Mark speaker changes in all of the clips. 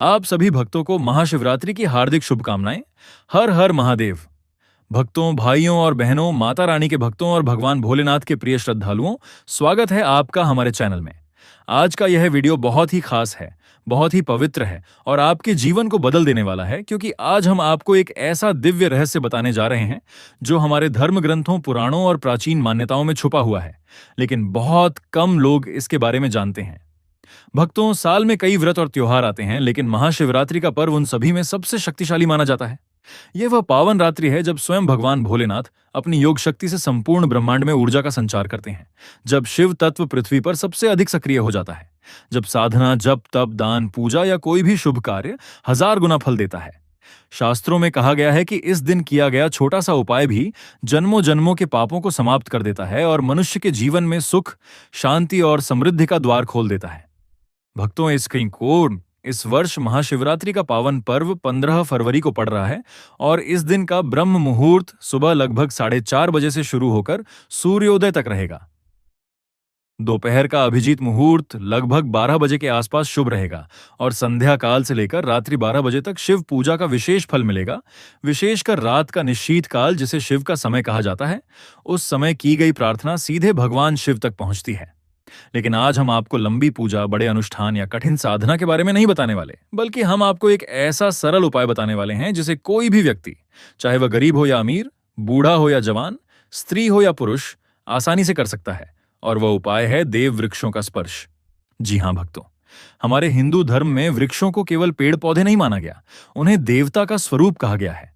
Speaker 1: आप सभी भक्तों को महाशिवरात्रि की हार्दिक शुभकामनाएं। हर हर महादेव। भक्तों, भाइयों और बहनों, माता रानी के भक्तों और भगवान भोलेनाथ के प्रिय श्रद्धालुओं, स्वागत है आपका हमारे चैनल में। आज का यह वीडियो बहुत ही खास है, बहुत ही पवित्र है और आपके जीवन को बदल देने वाला है, क्योंकि आज हम आपको एक ऐसा दिव्य रहस्य बताने जा रहे हैं जो हमारे धर्म ग्रंथों, पुराणों और प्राचीन मान्यताओं में छुपा हुआ है, लेकिन बहुत कम लोग इसके बारे में जानते हैं। भक्तों, साल में कई व्रत और त्योहार आते हैं, लेकिन महाशिवरात्रि का पर्व उन सभी में सबसे शक्तिशाली माना जाता है। यह वह पावन रात्रि है जब स्वयं भगवान भोलेनाथ अपनी योग शक्ति से संपूर्ण ब्रह्मांड में ऊर्जा का संचार करते हैं, जब शिव तत्व पृथ्वी पर सबसे अधिक सक्रिय हो जाता है, जब साधना, जप, तप, दान, पूजा या कोई भी शुभ कार्य 1000 गुना फल देता है। शास्त्रों में कहा गया है कि इस दिन किया गया छोटा सा उपाय भी जन्मों जन्मों के पापों को समाप्त कर देता है और मनुष्य के जीवन में सुख, शांति और समृद्धि का द्वार खोल देता है। भक्तों, इस वर्ष महाशिवरात्रि का पावन पर्व 15 फरवरी को पड़ रहा है और इस दिन का ब्रह्म मुहूर्त सुबह लगभग 4:30 बजे से शुरू होकर सूर्योदय तक रहेगा। दोपहर का अभिजीत मुहूर्त लगभग 12 बजे के आसपास शुभ रहेगा और संध्या काल से लेकर रात्रि 12 बजे तक शिव पूजा का विशेष फल मिलेगा। विशेषकर रात का निश्चित काल, जिसे शिव का समय कहा जाता है, उस समय की गई प्रार्थना सीधे भगवान शिव तक पहुंचती है। लेकिन आज हम आपको लंबी पूजा, बड़े अनुष्ठान या कठिन साधना के बारे में नहीं बताने वाले, बल्कि हम आपको एक ऐसा सरल उपाय बताने वाले हैं जिसे कोई भी व्यक्ति, चाहे वह गरीब हो या अमीर, बूढ़ा हो या जवान, स्त्री हो या पुरुष, आसानी से कर सकता है। और वह उपाय है देव वृक्षों का स्पर्श। जी हां भक्तों, हमारे हिंदू धर्म में वृक्षों को केवल पेड़ पौधे नहीं माना गया, उन्हें देवता का स्वरूप कहा गया है।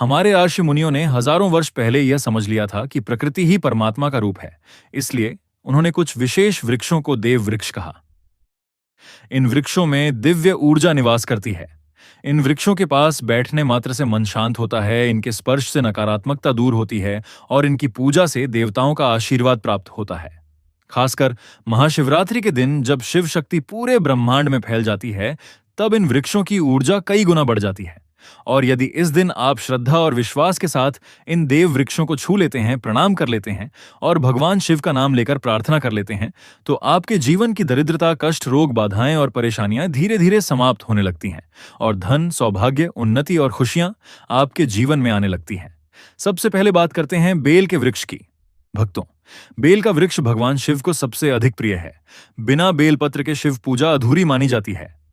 Speaker 1: हमारे ऋषि मुनियों ने हजारों वर्ष पहले यह समझ लिया था कि प्रकृति ही परमात्मा का रूप है, इसलिए उन्होंने कुछ विशेष वृक्षों को देव वृक्ष कहा। इन वृक्षों में दिव्य ऊर्जा निवास करती है। इन वृक्षों के पास बैठने मात्र से मन शांत होता है, इनके स्पर्श से नकारात्मकता दूर होती है और इनकी पूजा से देवताओं का आशीर्वाद प्राप्त होता है। खासकर महाशिवरात्रि के दिन जब शिव शक्ति पूरे ब्रह्मांड में फैल जाती है, तब इन वृक्षों की ऊर्जा कई गुना बढ़ जाती है। और यदि इस दिन आप श्रद्धा और विश्वास के साथ इन देव वृक्षों को छू लेते हैं, प्रणाम कर लेते हैं और भगवान शिव का नाम लेकर प्रार्थना कर लेते हैं, तो आपके जीवन की दरिद्रता, कष्ट, रोग, बाधाएं और परेशानियां धीरे धीरे समाप्त होने लगती हैं और धन, सौभाग्य, उन्नति और खुशियां आपके जीवन में आने लगती हैं। सबसे पहले बात करते हैं बेल के वृक्ष की। भक्तों, बेल का वृक्ष भगवान शिव को सबसे अधिक प्रिय है। बिना बेल पत्र के शिव पूजा अधूरी मानी जाती है।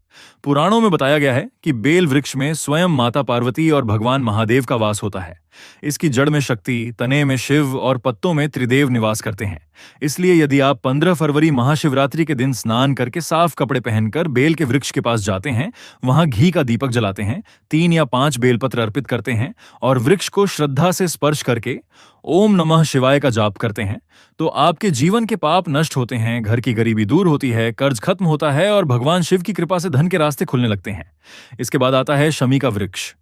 Speaker 1: पुराणों में बताया गया है कि बेल वृक्ष में स्वयं माता पार्वती और भगवान महादेव का वास होता है। इसकी जड़ में शक्ति, तने में शिव और पत्तों में त्रिदेव निवास करते हैं। इसलिए यदि आप 15 फरवरी महाशिवरात्रि के दिन स्नान करके साफ कपड़े पहनकर बेल के वृक्ष के पास जाते हैं, वहां घी का दीपक जलाते हैं, 3 या 5 बेलपत्र अर्पित करते हैं और वृक्ष को श्रद्धा से स्पर्श करके ओम नमः शिवाय का जाप करते हैं, तो आपके जीवन के पाप नष्ट होते हैं, घर की गरीबी दूर होती है, कर्ज खत्म होता है और भगवान शिव की कृपा से धन के रास्ते खुलने लगते हैं। इसके बाद आता है शमी का वृक्ष।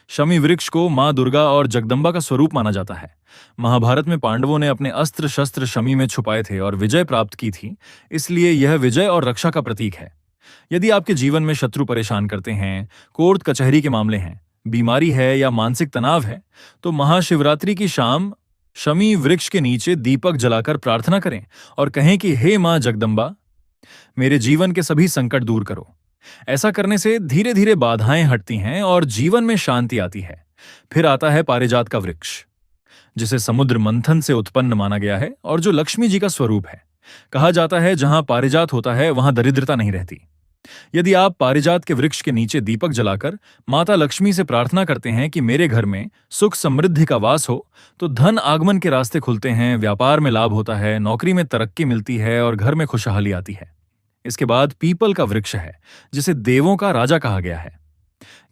Speaker 1: शमी वृक्ष को मां दुर्गा और जगदम्बा का स्वरूप माना जाता है। महाभारत में पांडवों ने अपने अस्त्र शस्त्र शमी में छुपाए थे और विजय प्राप्त की थी, इसलिए यह विजय और रक्षा का प्रतीक है। यदि आपके जीवन में शत्रु परेशान करते हैं, कोर्ट कचहरी के मामले हैं, बीमारी है या मानसिक तनाव है, तो महाशिवरात्रि की शाम शमी वृक्ष के नीचे दीपक जलाकर प्रार्थना करें और कहें कि हे मां जगदम्बा, मेरे जीवन के सभी संकट दूर करो। ऐसा करने से धीरे धीरे बाधाएं हटती हैं और जीवन में शांति आती है। फिर आता है पारिजात का वृक्ष, जिसे समुद्र मंथन से उत्पन्न माना गया है और जो लक्ष्मी जी का स्वरूप है। कहा जाता है जहां पारिजात होता है वहां दरिद्रता नहीं रहती। यदि आप पारिजात के वृक्ष के नीचे दीपक जलाकर माता लक्ष्मी से प्रार्थना करते हैं कि मेरे घर में सुख समृद्धि का वास हो, तो धन आगमन के रास्ते खुलते हैं, व्यापार में लाभ होता है, नौकरी में तरक्की मिलती है और घर में खुशहाली आती है। इसके बाद पीपल का वृक्ष है, जिसे देवों का राजा कहा गया है।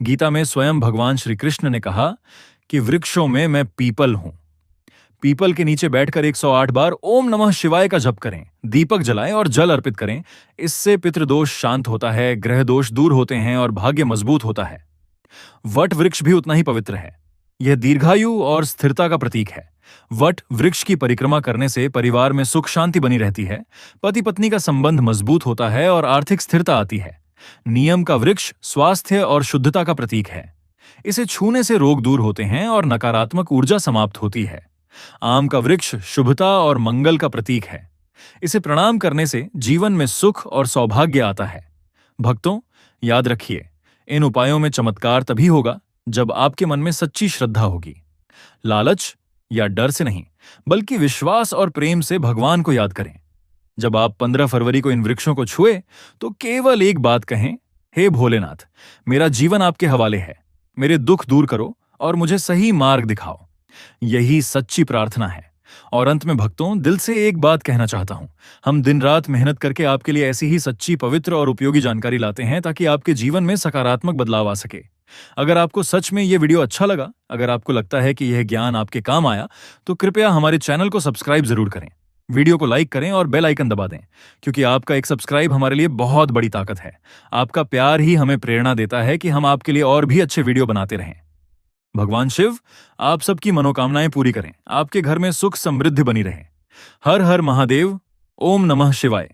Speaker 1: गीता में स्वयं भगवान श्री कृष्ण ने कहा कि वृक्षों में मैं पीपल हूं। पीपल के नीचे बैठकर 108 बार ओम नमः शिवाय का जप करें, दीपक जलाएं और जल अर्पित करें। इससे पितृदोष शांत होता है, ग्रह दोष दूर होते हैं और भाग्य मजबूत होता है। वट वृक्ष भी उतना ही पवित्र है। यह दीर्घायु और स्थिरता का प्रतीक है। वट वृक्ष की परिक्रमा करने से परिवार में सुख शांति बनी रहती है, पति पत्नी का संबंध मजबूत होता है और आर्थिक स्थिरता आती है। नियम का वृक्ष स्वास्थ्य और शुद्धता का प्रतीक है। इसे छूने से रोग दूर होते हैं और नकारात्मक ऊर्जा समाप्त होती है। आम का वृक्ष शुभता और मंगल का प्रतीक है। इसे प्रणाम करने से जीवन में सुख और सौभाग्य आता है। भक्तों, याद रखिए, इन उपायों में चमत्कार तभी होगा जब आपके मन में सच्ची श्रद्धा होगी। लालच या डर से नहीं, बल्कि विश्वास और प्रेम से भगवान को याद करें। जब आप 15 फरवरी को इन वृक्षों को छुए तो केवल एक बात कहें, हे भोलेनाथ, मेरा जीवन आपके हवाले है, मेरे दुख दूर करो और मुझे सही मार्ग दिखाओ। यही सच्ची प्रार्थना है। और अंत में भक्तों, दिल से एक बात कहना चाहता हूं, हम दिन रात मेहनत करके आपके लिए ऐसी ही सच्ची, पवित्र और उपयोगी जानकारी लाते हैं ताकि आपके जीवन में सकारात्मक बदलाव आ सके। अगर आपको सच में ये वीडियो अच्छा लगा, अगर आपको लगता है कि यह ज्ञान आपके काम आया, तो कृपया हमारे चैनल को सब्सक्राइब जरूर करें, वीडियो को लाइक करें और बेल आइकन दबा दें, क्योंकि आपका एक सब्सक्राइब हमारे लिए बहुत बड़ी ताकत है। आपका प्यार ही हमें प्रेरणा देता है कि हम आपके लिए और भी अच्छे वीडियो बनाते रहें। भगवान शिव आप सबकी मनोकामनाएं पूरी करें, आपके घर में सुख समृद्धि बनी रहे। हर हर महादेव। ओम नमः शिवाय।